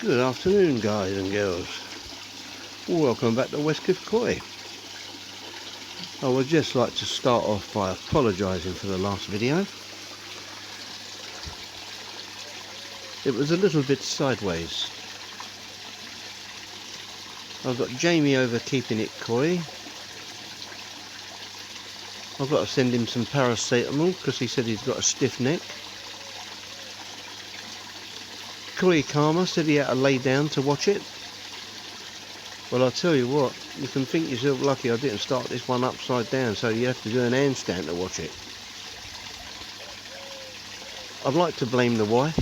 Good afternoon, guys and girls. Welcome back to West Cliff Koi. I would just like to start off by apologising for the last video. It was a little bit sideways. I've got Jamie over keeping it koi. I've got to send him some paracetamol because he said he's got a stiff neck. Koi Karma said he had to lay down to watch it. Well, I'll tell you what, you can think yourself lucky I didn't start this one upside down, so you have to do an handstand to watch it. I'd like to blame the wife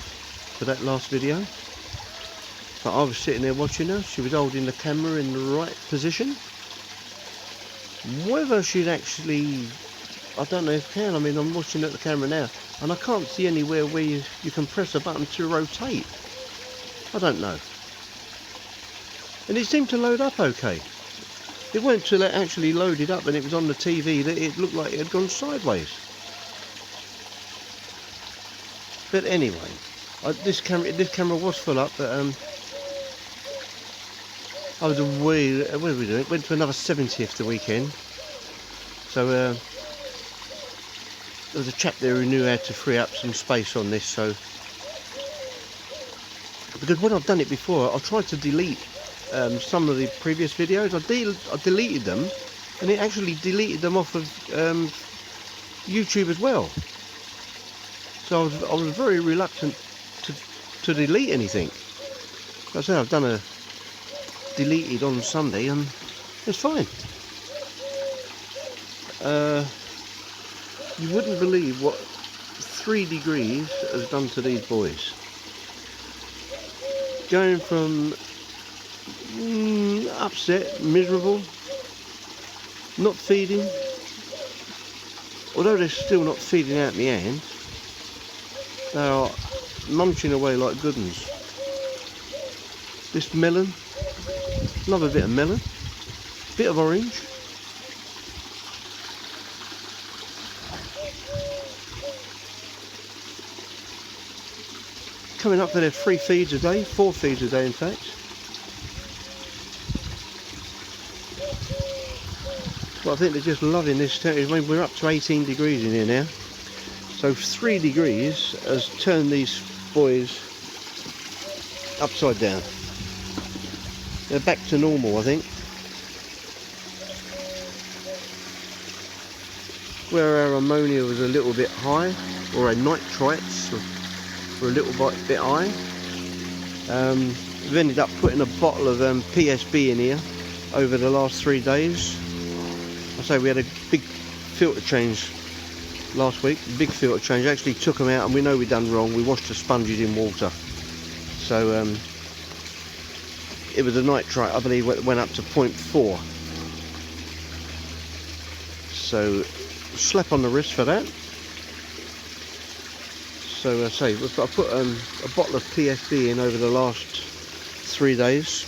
for that last video, but I was sitting there watching her. She was holding the camera in the right position. Whether she'd actually, I don't know if you can. I mean, I'm watching at the camera now and I can't see anywhere where you can press a button to rotate. I don't know. And it seemed to load up okay. It weren't till it actually loaded up and it was on the TV that it looked like it had gone sideways. But anyway, this camera was full up, but I was away. What were we doing? Went to another 70th the weekend. So there was a chap there who knew how to free up some space on this. So because when I've done it before, I tried to delete some of the previous videos. I deleted them, and it actually deleted them off of YouTube as well. So I was very reluctant to delete anything. Like I say, I've done a deleted on Sunday, and it's fine. You wouldn't believe what 3 degrees has done to these boys. Going from upset, miserable, not feeding, although they're still not feeding out my hand, they are munching away like good uns. This melon, love a bit of melon, bit of orange. Coming up for their 3 feeds a day, 4 feeds a day in fact. But I think they're just loving this temperature. I mean, we're up to 18 degrees in here now. So 3 degrees has turned these boys upside down. They're back to normal, I think. Where our ammonia was a little bit high, or our nitrites were a little bit high. We've ended up putting a bottle of PSB in here over the last 3 days. I say we had a big filter change last week, big filter change. Actually took them out and we know we done wrong. We washed the sponges in water. So it was a nitrite, I believe, went up to 0.4. So slap on the wrist for that. So I put a bottle of PSB in over the last 3 days.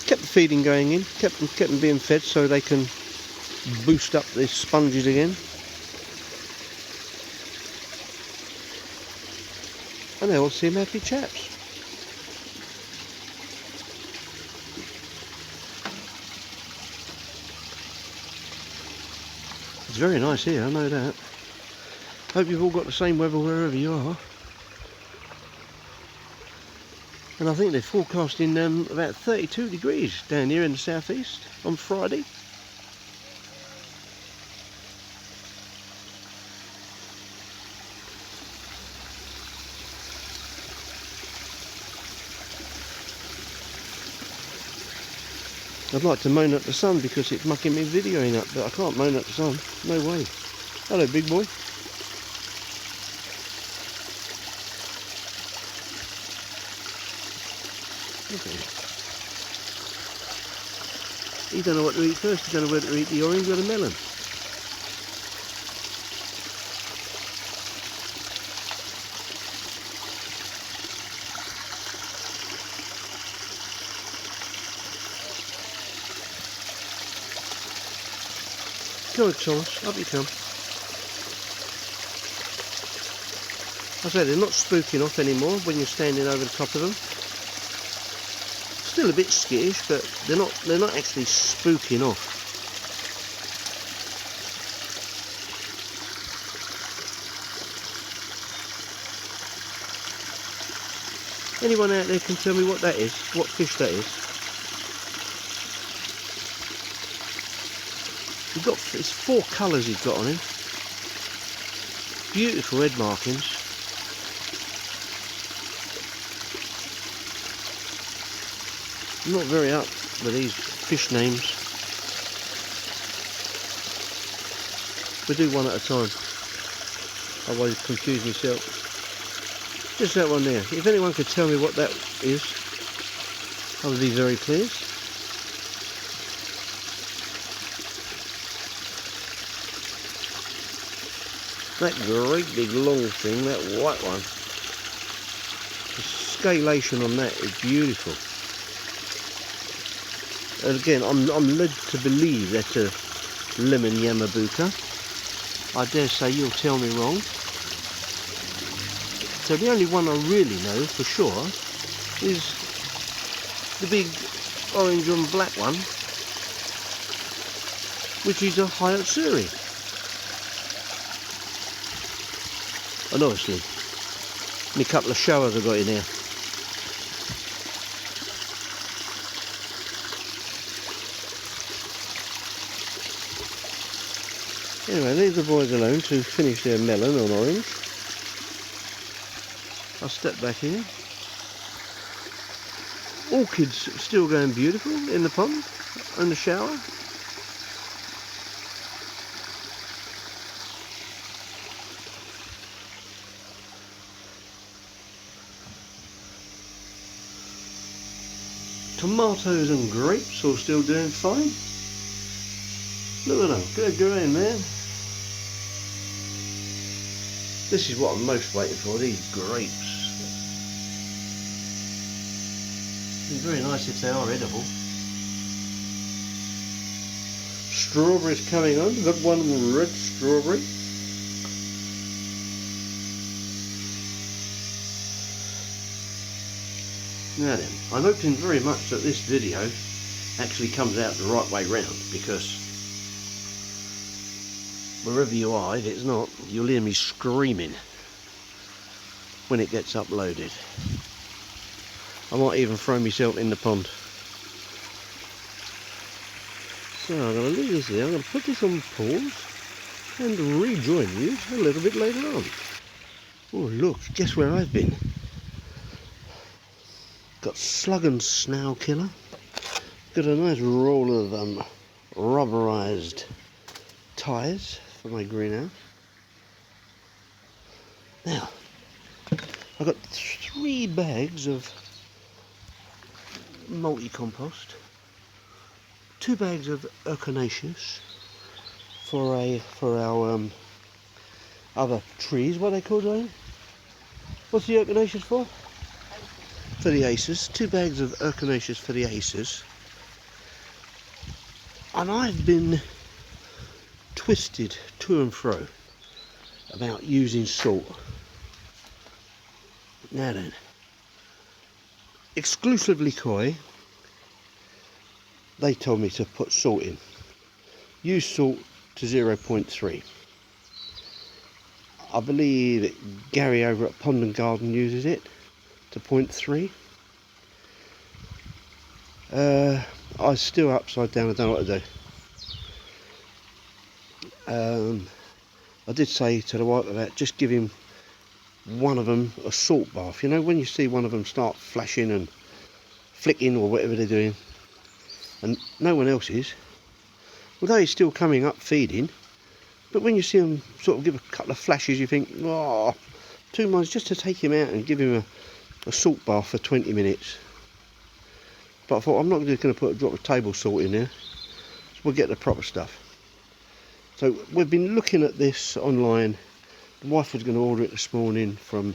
Kept the feeding going in, kept them being fed so they can boost up the sponges again. And they all seem happy chaps. It's very nice here, I know that. Hope you've all got the same weather wherever you are. And I think they're forecasting about 32 degrees down here in the southeast on Friday. I'd like to moan at the sun because it's mucking me videoing up, but I can't moan at the sun. No way. Hello, big boy. Okay. He don't know what to eat first. He don't know whether to eat the orange or the melon. Go on, Thomas, up you come. I say they're not spooking off anymore when you're standing over the top of them. Still a bit skittish, but they're not actually spooking off. Anyone out there can tell me what that is, what fish that is? It's 4 colours he's got on him. Beautiful head markings. I'm not very up with these fish names. We do one at a time, otherwise I confuse myself. Just that one there. If anyone could tell me what that is, I would be very pleased. That great big long thing, that white one, the scalation on that is beautiful. And again, I'm led to believe that's a lemon yamabuka. I dare say you'll tell me wrong. So the only one I really know for sure is the big orange and black one, which is a Hayatsuri. And obviously, my couple of showers I got in here. Anyway, leave the boys alone to finish their melon or orange. I'll step back here. Orchids still going beautiful in the pond, in the shower. Tomatoes and grapes all still doing fine. Look at them, good green, man. This is what I'm most waiting for, these grapes. It'd be very nice if they are edible. Strawberries coming on, got one red strawberry. Now then, I'm hoping very much that this video actually comes out the right way round, because wherever you are, if it's not, you'll hear me screaming when it gets uploaded. I might even throw myself in the pond. So I'm going to leave this here, I'm going to put this on pause and rejoin you a little bit later on. Oh look, guess where I've been? Got slug and snail killer. Got a nice roll of rubberized tyres for my greenhouse. Now, I've got 3 bags of multi-compost, 2 bags of echinaceous for our other trees. What are they called, Ryan? What's the echinaceous for? For the aces. 2 bags of echinaceous for the aces. And I've been twisted to and fro about using salt. Now then, exclusively Koi, they told me to put salt in. Use salt to 0.3. I believe Gary over at Pond and Garden uses it to 0.3. I was still upside down, I don't know what to do. I did say to the wife about just give him one of them a salt bath. You know, when you see one of them start flashing and flicking or whatever they're doing, and no one else is, although he's still coming up feeding, but when you see him sort of give a couple of flashes, you think, oh, 2 months just to take him out and give him a salt bath for 20 minutes. But I thought, I'm not just going to put a drop of table salt in there, so we'll get the proper stuff. So we've been looking at this online. The wife was going to order it this morning from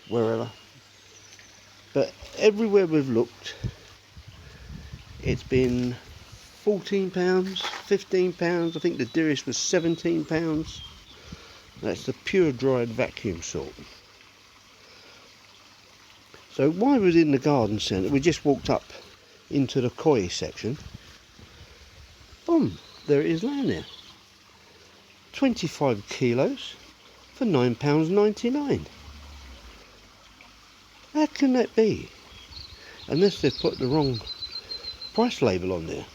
wherever, but everywhere we've looked, it's been £14, £15. I think the dearest was £17. That's the pure dried vacuum salt. So while we was in the garden centre, we just walked up into the koi section. Boom, there it is laying there. 25 kilos for £9.99. How can that be? Unless they've put the wrong price label on there.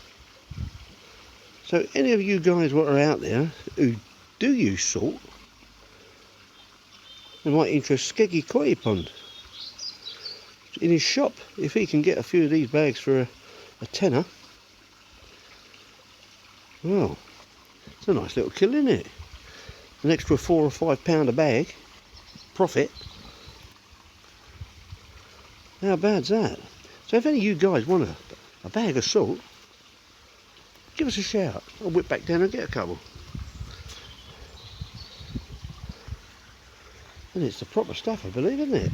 So any of you guys what are out there who do use salt, they might interest Skeggy Koi Pond in his shop. If he can get a few of these bags for a tenner, well, it's a nice little kill, isn't it? An extra £4 or £5 a bag profit. How bad's that? So if any of you guys want a bag of salt, give us a shout. I'll whip back down and get a couple. And it's the proper stuff, I believe, isn't it?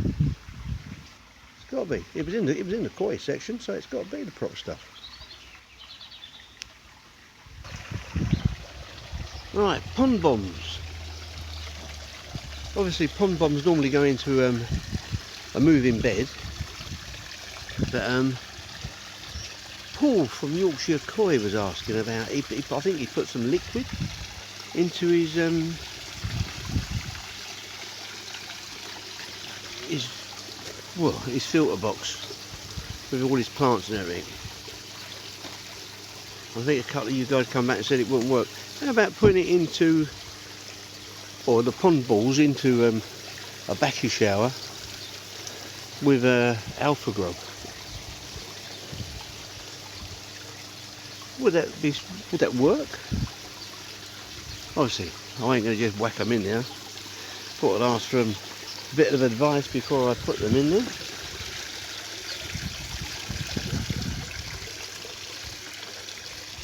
It's got to be. It was in the koi section, so it's got to be the proper stuff. Right, pond bombs. Obviously, pond bombs normally go into a moving bed, but Paul from Yorkshire Koi was asking about. I think he put some liquid into his filter box with all his plants and everything. I think a couple of you guys come back and said it wouldn't work. How about putting it into, or the pond balls into a backy shower with alpha grub? Would that work? Obviously, I ain't going to just whack them in there. Thought I'd ask for a bit of advice before I put them in there.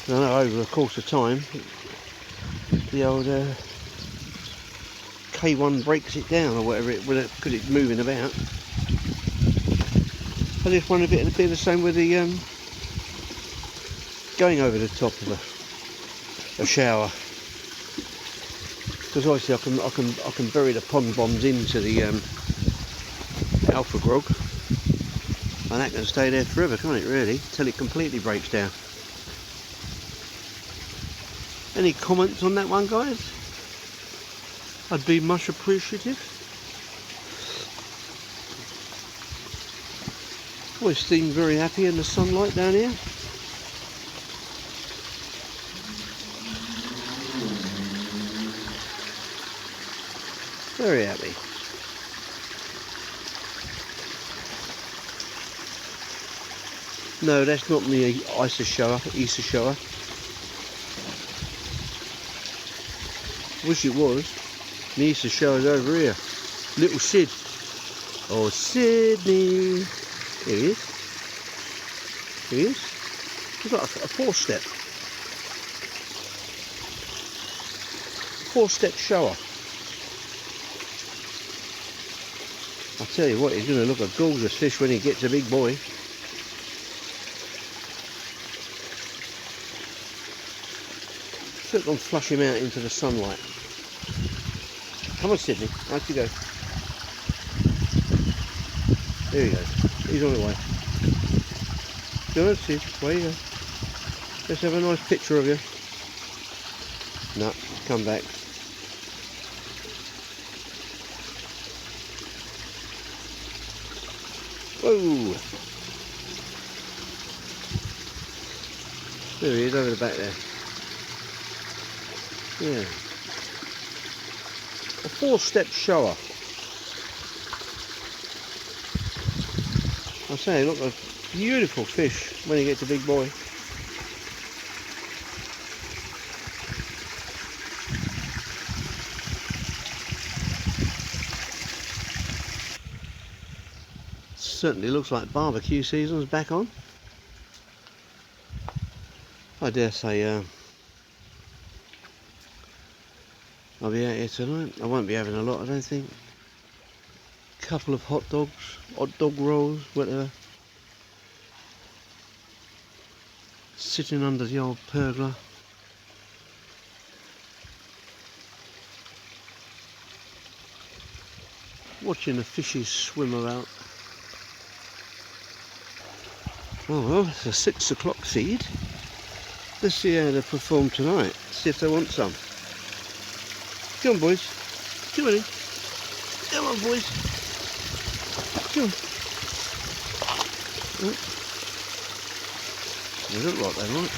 I know over the course of time, the old K1 breaks it down or whatever because it's moving about. I just wonder if it'd be the same with the going over the top of a shower, because obviously I can bury the pond bombs into the alpha grog, and that can stay there forever, can't it? Really, till it completely breaks down. Any comments on that one, guys? I'd be much appreciative. Always seem very happy in the sunlight down here. Very happy. No, that's not me Isa shower. Wish it was. The Isa shower's over here. Little Sid. Oh, Sydney. Here he is. Here he is. He's got a four-step. Four-step shower. I tell you what, he's going to look a gorgeous fish when he gets a big boy. Click on flush him out into the sunlight. Come on, Sydney, out you go. There he goes. He's on the way. Go on, Sid, away you go. Let's have a nice picture of you. No, come back. Whoa! There he is, over the back there. Yeah. A four-step shower. I say, look, a beautiful fish when he gets a big boy. Certainly looks like barbecue season's back on. I dare say I'll be out here tonight. I won't be having a lot, I don't think. Couple of hot dogs, hot dog rolls, whatever. Sitting under the old pergola. Watching the fishes swim about. Oh well, it's a 6 o'clock feed. Let's see how they perform tonight. See if they want some. Come on, boys. Come on in. Come on, boys. Come on. Oh. They look like they might.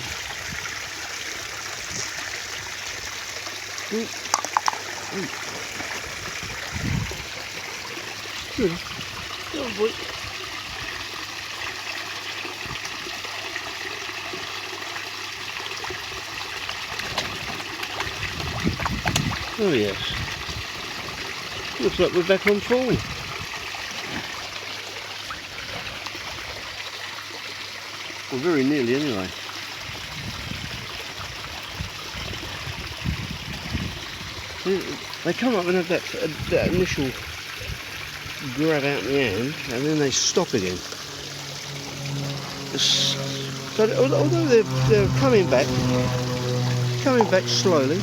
Oh. Oh. Come on. Come on, boys. Oh yes. Looks like we're back on form. Well, very nearly anyway. They come up and have that initial grab out in the hand, and then they stop again. So although they're coming back slowly,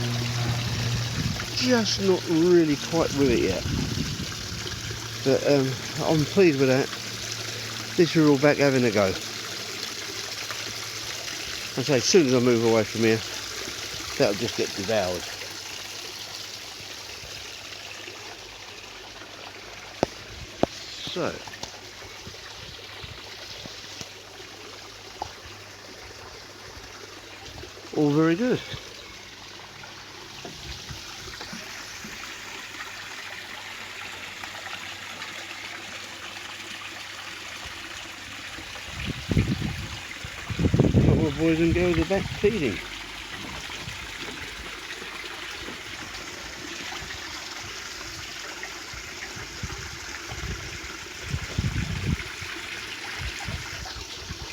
just not really quite with it yet. But I'm pleased with that. These are all back having a go. I say, as soon as I move away from here, that'll just get devoured. So, all very good. Couple of boys and girls are back feeding.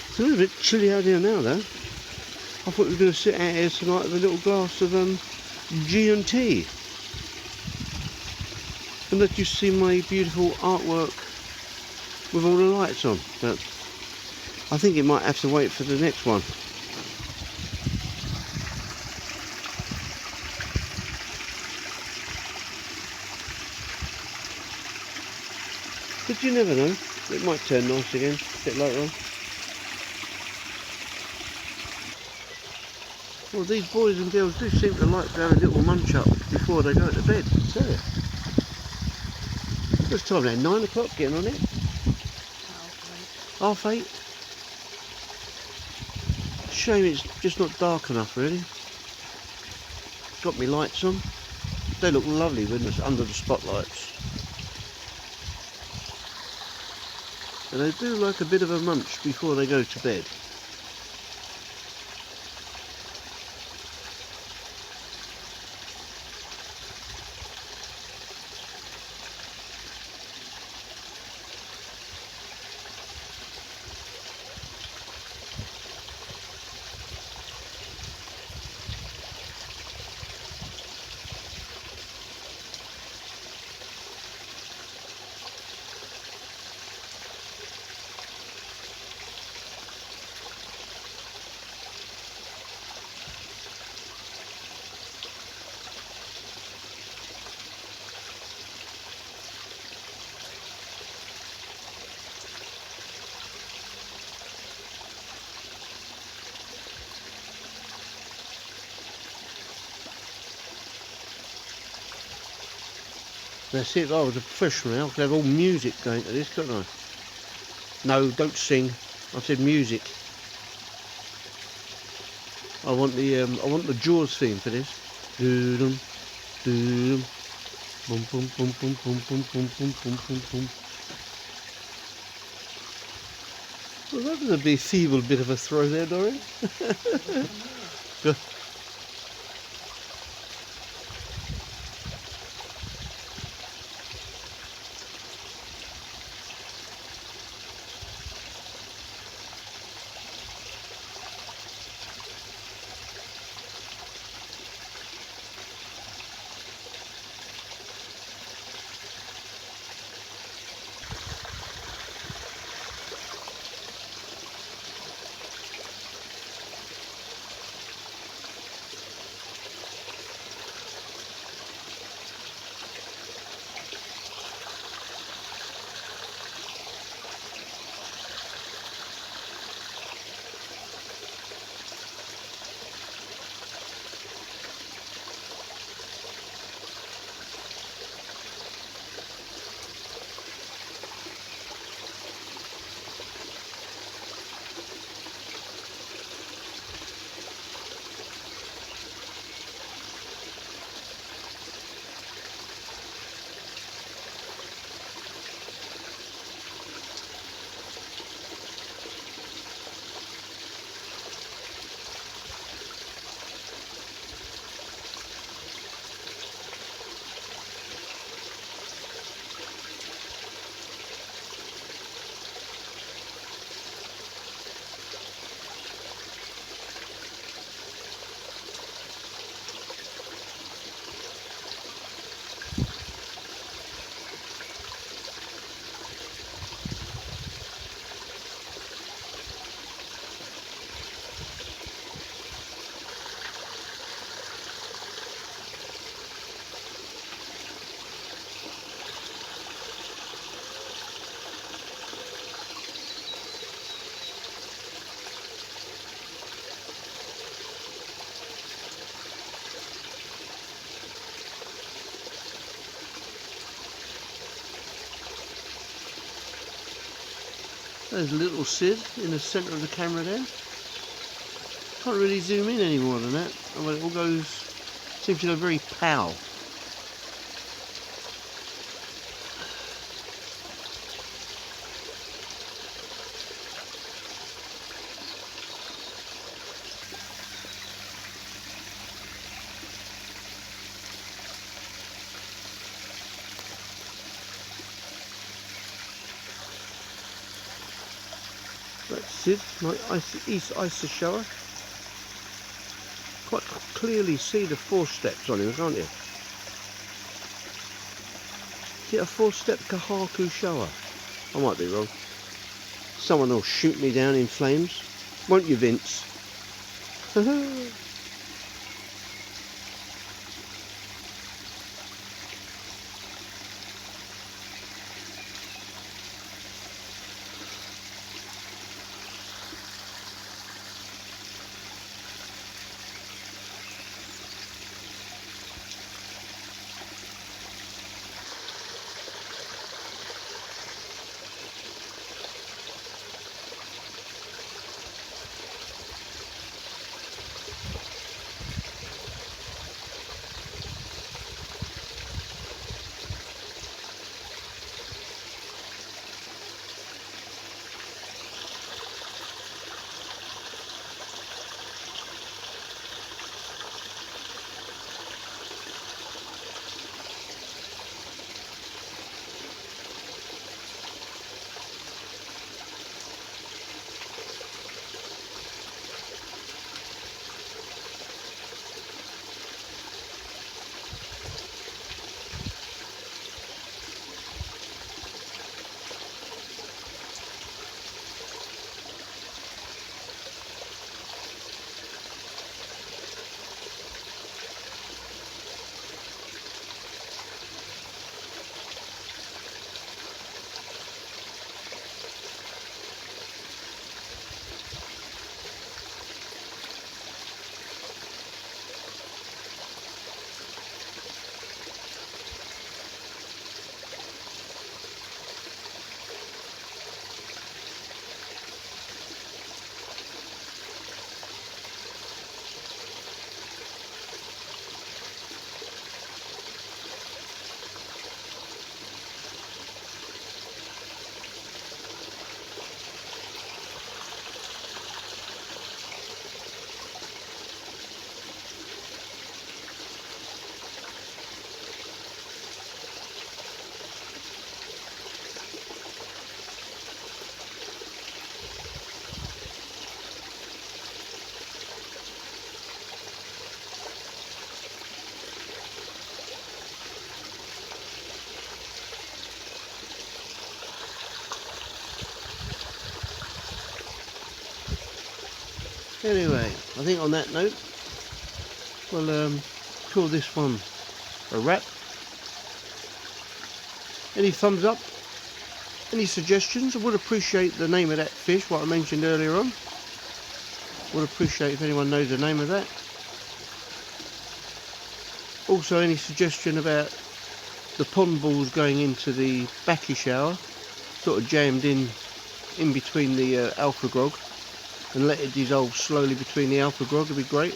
It's a little bit chilly out here now though. I thought we were going to sit out here tonight with a little glass of G&T. And let you see my beautiful artwork with all the lights on. But I think it might have to wait for the next one. But you never know. It might turn nice again a bit later on. Well, these boys and girls do seem to like to have a little munch up before they go to bed, I tell you. What's the time now? 9 o'clock, getting on it? Half 8. Shame it's just not dark enough, really. Got me lights on. They look lovely when it's under the spotlights. And they do like a bit of a munch before they go to bed. That's it, if I was a professional now, I could have all music going to this, couldn't I? No, don't sing. I said music. I want the Jaws theme for this. Doo-dum, doo-dum, boom, boom, boom, boom, boom, boom, boom, boom, boom, boom, boom. Well, that was a bit feeble bit of a throw there, Dorian. There's a little Sid in the centre of the camera there. Can't really zoom in any more than that. Well, it all goes, seems to go very pow. That's Sid, my ice shower. Quite clearly see the 4 steps on him, can't you? Get a 4-step Kahaku shower. I might be wrong. Someone will shoot me down in flames. Won't you, Vince? Anyway, I think on that note, we'll call this one a wrap. Any thumbs up? Any suggestions? I would appreciate the name of that fish, what I mentioned earlier on. Would appreciate if anyone knows the name of that. Also, any suggestion about the pond balls going into the backy shower, sort of jammed in between the alpha grog, and let it dissolve slowly between the alpha grog would be great.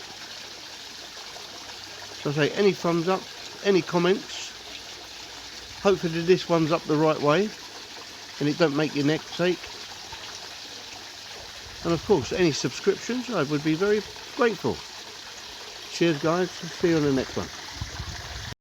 So I say, any thumbs up, any comments. Hopefully this one's up the right way and it don't make your neck ache. And of course, any subscriptions, I would be very grateful. Cheers guys, see you on the next one.